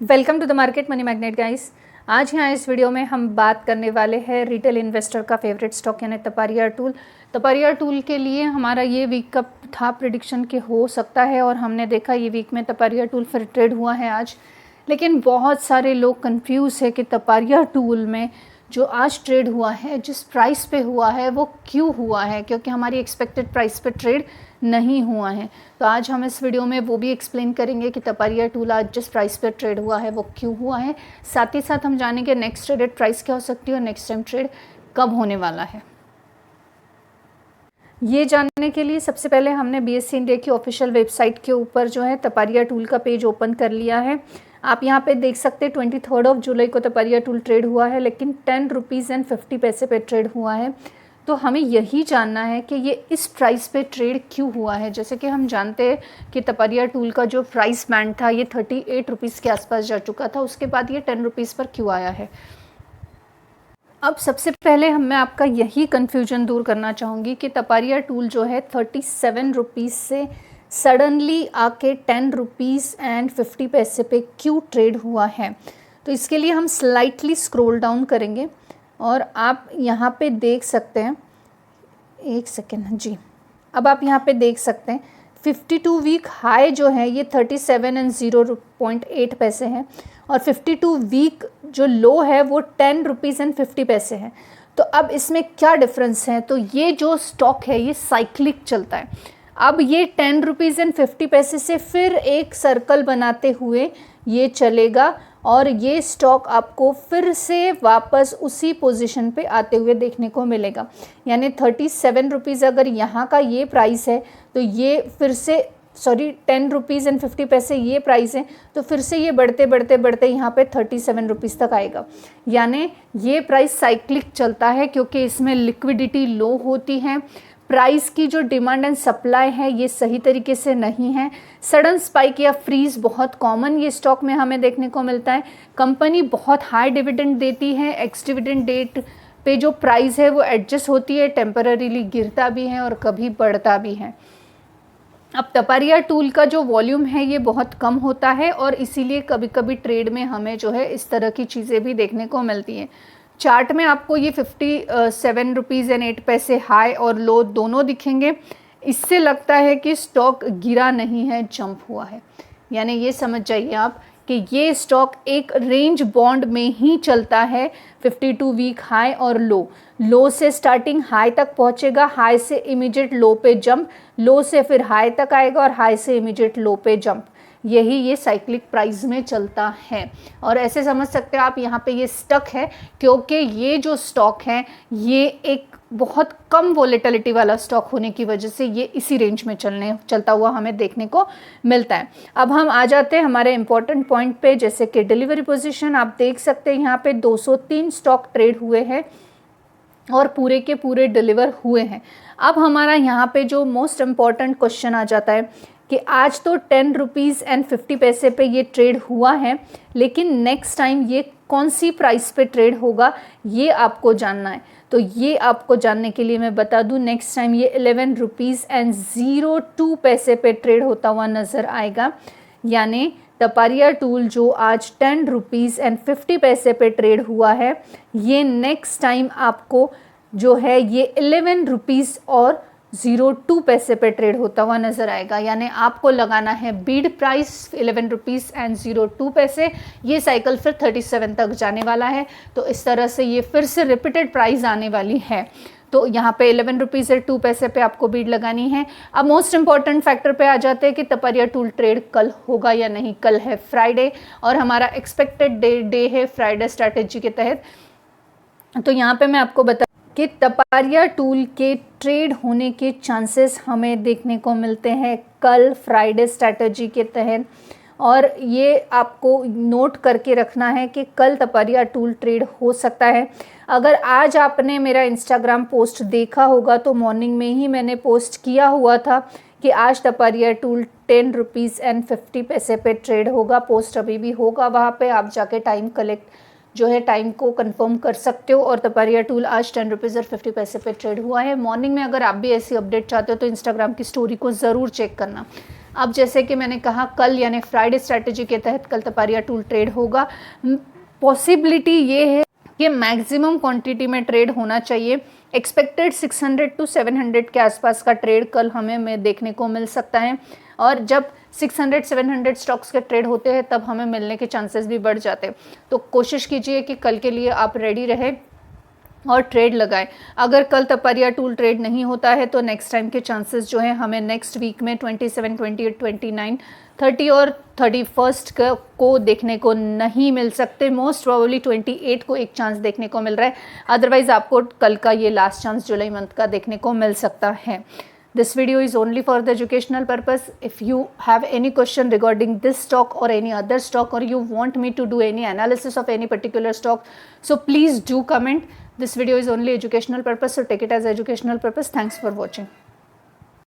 Welcome to the market money magnet guys. आज यहाँ इस वीडियो में हम बात करने वाले हैं रिटेल इन्वेस्टर का फेवरेट स्टॉक यानी तपारिया टूल। तपारिया टूल के लिए हमारा ये वीक का था प्रिडिक्शन के हो सकता है और हमने देखा ये वीक में तपारिया टूल फिर ट्रेड हुआ है आज। लेकिन बहुत सारे लोग कंफ्यूज है कि तपारिया टूल में जो आज ट्रेड हुआ है जिस प्राइस पे हुआ है वो क्यों हुआ है, क्योंकि हमारी एक्सपेक्टेड प्राइस पे ट्रेड नहीं हुआ है। तो आज हम इस वीडियो में वो भी एक्सप्लेन करेंगे कि तपारिया टूल आज जिस प्राइस पे ट्रेड हुआ है वो क्यों हुआ है। साथ ही साथ हम जानेंगे नेक्स्ट ट्रेडेड प्राइस क्या हो सकती है और नेक्स्ट टाइम ट्रेड कब होने वाला है। ये जानने के लिए सबसे पहले हमने BSE इंडिया की ऑफिशियल वेबसाइट के ऊपर जो है तपारिया टूल का पेज ओपन कर लिया है। आप यहाँ पे देख सकते हैं 23 जुलाई को तपारिया टूल ट्रेड हुआ है, लेकिन 10 रुपीज़ एंड 50 पैसे पे ट्रेड हुआ है। तो हमें यही जानना है कि ये इस प्राइस पे ट्रेड क्यों हुआ है। जैसे कि हम जानते हैं कि तपारिया टूल का जो प्राइस बैंड था ये 38 रुपीज़ के आसपास जा चुका था, उसके बाद ये 10 रुपीज़ पर क्यों आया है। अब सबसे पहले मैं आपका यही कन्फ्यूजन दूर करना चाहूँगी कि तपारिया टूल जो है 37 रुपीज़ से सडनली आके 10 रुपीज़ एंड 50 पैसे पे क्यों ट्रेड हुआ है। तो इसके लिए हम स्लाइटली स्क्रॉल डाउन करेंगे और आप यहाँ पे देख सकते हैं, एक सेकेंड जी, अब आप यहाँ पे देख सकते हैं 52 वीक हाई जो है ये 37 एंड 0.8 पैसे हैं और 52 वीक जो लो है वो 10 रुपीज़ एंड 50 पैसे हैं। तो अब इसमें क्या डिफरेंस है, तो ये जो स्टॉक है ये साइक्लिक चलता है। अब ये 10 रुपीज़ एंड 50 पैसे से फिर एक सर्कल बनाते हुए ये चलेगा और ये स्टॉक आपको फिर से वापस उसी पोजीशन पे आते हुए देखने को मिलेगा। यानी 37 रुपीज़ अगर यहाँ का ये प्राइस है तो ये फिर से 10 रुपीज़ एंड 50 पैसे ये प्राइस है, तो फिर से ये बढ़ते बढ़ते बढ़ते यहाँ पे 37 रुपीज़ तक आएगा। यानी ये प्राइस साइक्लिक चलता है क्योंकि इसमें लिक्विडिटी लो होती है। प्राइस की जो डिमांड एंड सप्लाई है ये सही तरीके से नहीं है। सडन स्पाइक या फ्रीज बहुत कॉमन ये स्टॉक में हमें देखने को मिलता है। कंपनी बहुत हाई डिविडेंड देती है, एक्स डिविडेंड डेट पे जो प्राइस है वो एडजस्ट होती है, टेम्पररीली गिरता भी है और कभी बढ़ता भी है। अब तपारिया टूल का जो वॉल्यूम है ये बहुत कम होता है और इसीलिए कभी कभी ट्रेड में हमें जो है इस तरह की चीज़ें भी देखने को मिलती हैं। चार्ट में आपको ये 57 रुपीज़ एंड 8 पैसे हाई और लो दोनों दिखेंगे। इससे लगता है कि स्टॉक गिरा नहीं है, जंप हुआ है। यानी ये समझ जाइए आप कि ये स्टॉक एक रेंज बॉन्ड में ही चलता है। 52 वीक हाई और लो से स्टार्टिंग हाई तक पहुंचेगा, हाई से इमीडिएट लो पे जंप, लो से फिर हाई तक आएगा और हाई से इमीडिएट लो पे जंप। यही ये साइक्लिक प्राइस में चलता है और ऐसे समझ सकते हैं आप यहाँ पे ये स्टक है क्योंकि ये जो स्टॉक है ये एक बहुत कम वोलेटिलिटी वाला स्टॉक होने की वजह से ये इसी रेंज में चलता हुआ हमें देखने को मिलता है। अब हम आ जाते हैं हमारे इंपॉर्टेंट पॉइंट पे, जैसे कि डिलीवरी पोजीशन। आप देख सकते हैं यहाँ पे 203 स्टॉक ट्रेड हुए हैं और पूरे के पूरे डिलीवर हुए हैं। अब हमारा यहाँ पे जो मोस्ट इम्पॉर्टेंट क्वेश्चन आ जाता है कि आज तो 10 रुपीज़ एंड 50 पैसे पे ये ट्रेड हुआ है, लेकिन नेक्स्ट टाइम ये कौन सी प्राइस पे ट्रेड होगा ये आपको जानना है। तो ये आपको जानने के लिए मैं बता दूं, नेक्स्ट टाइम ये 11 रुपीज़ एंड 02 पैसे पे ट्रेड होता हुआ नज़र आएगा। यानी तपारिया टूल जो आज 10 रुपीज़ एंड 50 पैसे पे ट्रेड हुआ है ये नेक्स्ट टाइम आपको जो है ये 11 रुपीज़ और 02 पैसे पे ट्रेड होता हुआ नज़र आएगा। यानी आपको लगाना है बीड प्राइस 11 रुपीज़ एंड 02 पैसे। ये साइकिल फिर 37 तक जाने वाला है, तो इस तरह से ये फिर से रिपीटेड प्राइस आने वाली है। तो यहाँ पे 11 रुपीज़ और 2 पैसे पे आपको बीड लगानी है। अब मोस्ट इंपॉर्टेंट फैक्टर पे आ जाते हैं कि तपारिया टूल ट्रेड कल होगा या नहीं। कल है फ्राइडे और हमारा एक्सपेक्टेड डे है फ्राइडे स्ट्रैटेजी के तहत। तो यहाँ पे मैं आपको बता कि तपारिया टूल के ट्रेड होने के चांसेस हमें देखने को मिलते हैं कल फ्राइडे स्ट्रैटेजी के तहत। और ये आपको नोट करके रखना है कि कल तपारिया टूल ट्रेड हो सकता है। अगर आज आपने मेरा इंस्टाग्राम पोस्ट देखा होगा तो मॉर्निंग में ही मैंने पोस्ट किया हुआ था कि आज तपारिया टूल 10 रुपीज़ एंड 50 पैसे पे ट्रेड होगा। पोस्ट अभी भी होगा वहाँ पे, आप जाके टाइम कलेक्ट जो है टाइम को कंफर्म कर सकते हो। और तपारिया टूल आज 10 रुपीज़ और 50 पैसे पे ट्रेड हुआ है मॉर्निंग में। अगर आप भी ऐसी अपडेट चाहते हो तो इंस्टाग्राम की स्टोरी को ज़रूर चेक करना। अब जैसे कि मैंने कहा कल यानी फ्राइडे स्ट्रैटेजी के तहत कल तपारिया टूल ट्रेड होगा। पॉसिबिलिटी ये है कि मैक्सिमम क्वांटिटी में ट्रेड होना चाहिए। एक्सपेक्टेड 600 टू 700 के आसपास का ट्रेड कल हमें देखने को मिल सकता है। और जब 600-700 स्टॉक्स के ट्रेड होते हैं तब हमें मिलने के चांसेस भी बढ़ जाते हैं। तो कोशिश कीजिए कि कल के लिए आप रेडी रहें और ट्रेड लगाएं। अगर कल तपारिया टूल ट्रेड नहीं होता है तो नेक्स्ट टाइम के चांसेस जो है हमें नेक्स्ट वीक में 27, 28, 29, 30 और 31 को देखने को नहीं मिल सकते। मोस्ट प्रोबेबली 28 को एक चांस देखने को मिल रहा है। अदरवाइज आपको कल का ये लास्ट चांस जुलाई मंथ का देखने को मिल सकता है। This video is only for the educational purpose. If you have any question regarding this stock or any other stock, or you want me to do any analysis of any particular stock, so please do comment. This video is only educational purpose, so take it as educational purpose. Thanks for watching.